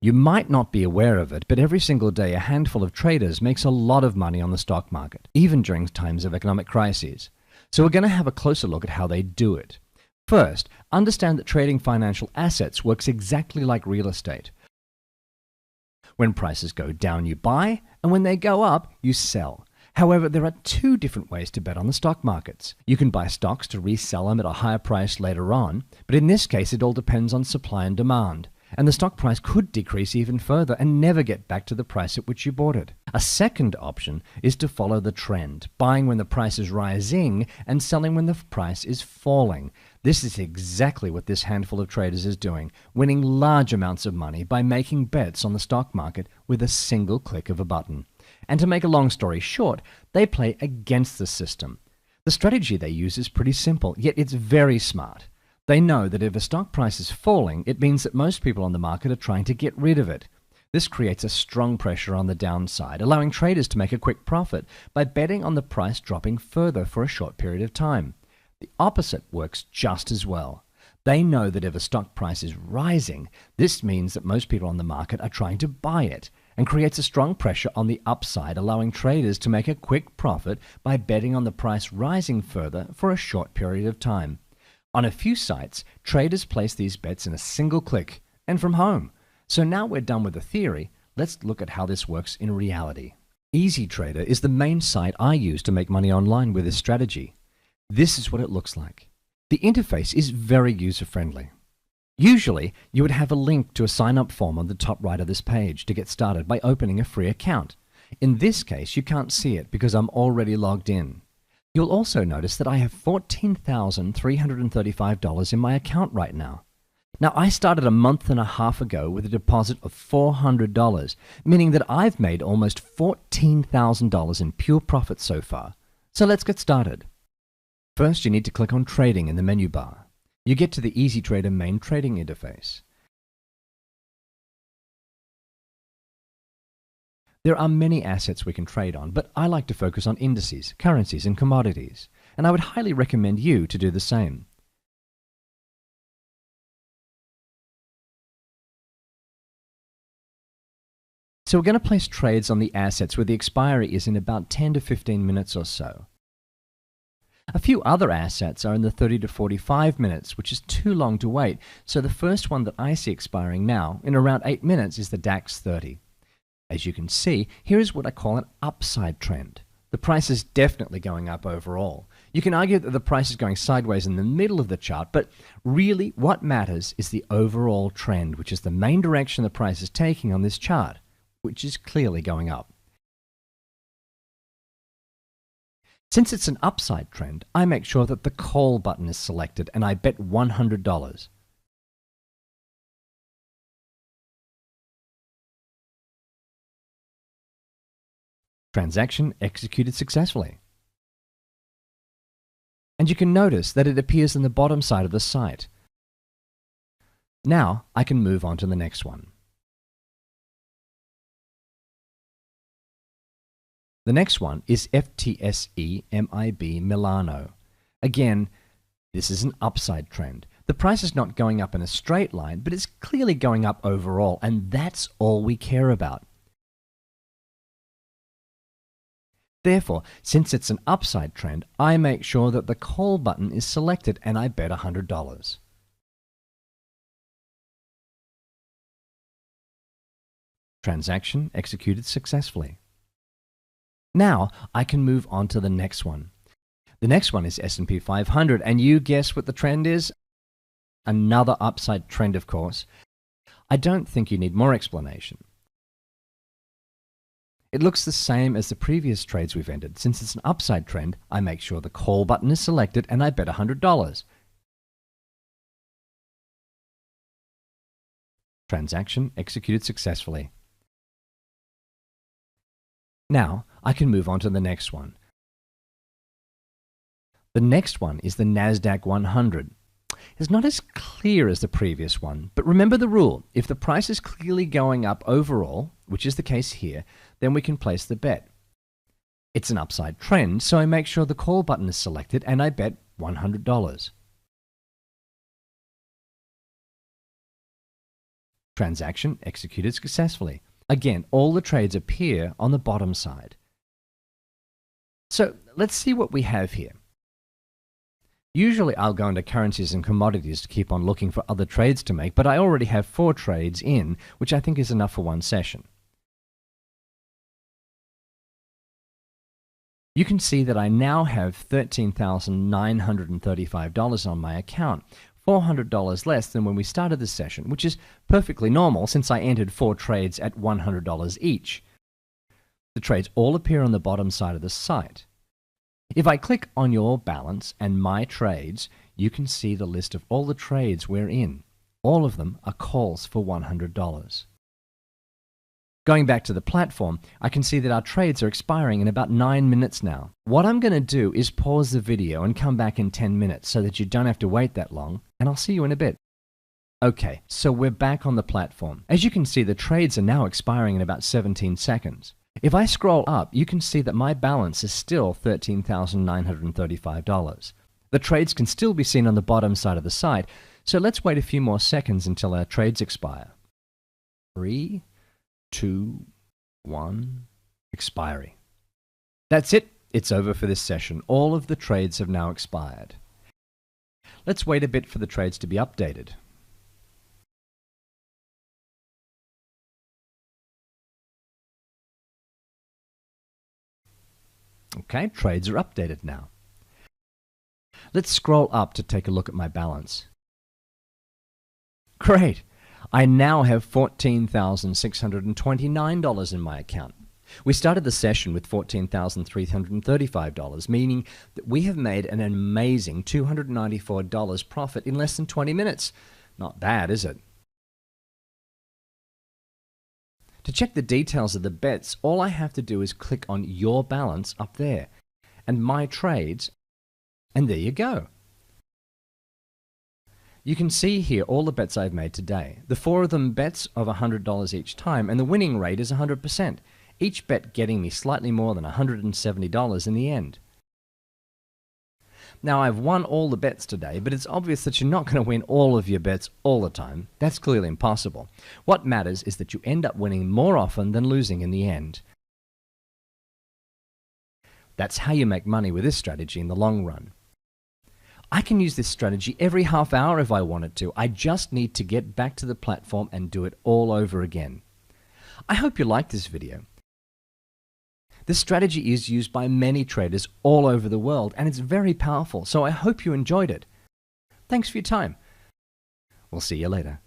You might not be aware of it, but every single day a handful of traders makes a lot of money on the stock market, even during times of economic crises. So we're going to have a closer look at how they do it. First, understand that trading financial assets works exactly like real estate. When prices go down, you buy, and when they go up, you sell. However, there are two different ways to bet on the stock markets. You can buy stocks to resell them at a higher price later on, but in this case it all depends on supply and demand. And the stock price could decrease even further and never get back to the price at which you bought it. A second option is to follow the trend, buying when the price is rising and selling when the price is falling. This is exactly what this handful of traders is doing, winning large amounts of money by making bets on the stock market with a single click of a button. And to make a long story short, they play against the system. The strategy they use is pretty simple, yet it's very smart. They know that if a stock price is falling, it means that most people on the market are trying to get rid of it. This creates a strong pressure on the downside, allowing traders to make a quick profit by betting on the price dropping further for a short period of time. The opposite works just as well. They know that if a stock price is rising, this means that most people on the market are trying to buy it, and creates a strong pressure on the upside, allowing traders to make a quick profit by betting on the price rising further for a short period of time. On a few sites, traders place these bets in a single click and from home. So now we're done with the theory, let's look at how this works in reality. EZTrader is the main site I use to make money online with this strategy. This is what it looks like. The interface is very user-friendly. Usually, you would have a link to a sign-up form on the top right of this page to get started by opening a free account. In this case, you can't see it because I'm already logged in. You'll also notice that I have $14,335 in my account right now. Now, I started a month and a half ago with a deposit of $400, meaning that I've made almost $14,000 in pure profit so far. So let's get started. First, you need to click on Trading in the menu bar. You get to the EZTrader main trading interface. There are many assets we can trade on, but I like to focus on indices, currencies, and commodities, and I would highly recommend you to do the same. So we're going to place trades on the assets where the expiry is in about 10 to 15 minutes or so. A few other assets are in the 30 to 45 minutes, which is too long to wait, so the first one that I see expiring now, in around 8 minutes, is the DAX 30. As you can see, here is what I call an upside trend. The price is definitely going up overall. You can argue that the price is going sideways in the middle of the chart, but really what matters is the overall trend, which is the main direction the price is taking on this chart, which is clearly going up. Since it's an upside trend, I make sure that the call button is selected and I bet $100. Transaction executed successfully. And you can notice that it appears in the bottom side of the site. Now I can move on to the next one. The next one is FTSE MIB Milano. Again, this is an upside trend. The price is not going up in a straight line, but it's clearly going up overall, and that's all we care about. Therefore, since it's an upside trend, I make sure that the call button is selected and I bet $100. Transaction executed successfully. Now I can move on to the next one. The next one is S&P 500, and you guess what the trend is? Another upside trend, of course. I don't think you need more explanation. It looks the same as the previous trades we've entered. Since it's an upside trend, I make sure the call button is selected and I bet $100. Transaction executed successfully. Now I can move on to the next one. The next one is the NASDAQ 100. It's not as clear as the previous one, but remember the rule. If the price is clearly going up overall, which is the case here, then we can place the bet. It's an upside trend, so I make sure the call button is selected and I bet $100. Transaction executed successfully. Again, all the trades appear on the bottom side. So let's see what we have here. Usually I'll go into currencies and commodities to keep on looking for other trades to make, but I already have 4 trades in, which I think is enough for one session. You can see that I now have $13,935 on my account, $400 less than when we started the session, which is perfectly normal since I entered 4 trades at $100 each. The trades all appear on the bottom side of the site. If I click on your balance and my trades, you can see the list of all the trades we're in. All of them are calls for $100. Going back to the platform, I can see that our trades are expiring in about 9 minutes now. What I'm going to do is pause the video and come back in 10 minutes so that you don't have to wait that long, and I'll see you in a bit. Okay, so we're back on the platform. As you can see, the trades are now expiring in about 17 seconds. If I scroll up, you can see that my balance is still $13,935. The trades can still be seen on the bottom side of the site, so let's wait a few more seconds until our trades expire. 3, 2, 1, expiry. That's it. It's over for this session. All of the trades have now expired. Let's wait a bit for the trades to be updated. Okay, trades are updated now. Let's scroll up to take a look at my balance. Great! I now have $14,629 in my account. We started the session with $14,335, meaning that we have made an amazing $294 profit in less than 20 minutes. Not bad, is it? To check the details of the bets, all I have to do is click on your balance up there and my trades, and there you go. You can see here all the bets I've made today. The 4 of them bets of $100 each time, and the winning rate is 100%. Each bet getting me slightly more than $170 in the end. Now, I've won all the bets today, but it's obvious that you're not going to win all of your bets all the time. That's clearly impossible. What matters is that you end up winning more often than losing in the end. That's how you make money with this strategy in the long run. I can use this strategy every half hour if I wanted to. I just need to get back to the platform and do it all over again. I hope you liked this video. This strategy is used by many traders all over the world, and it's very powerful, so I hope you enjoyed it. Thanks for your time. We'll see you later.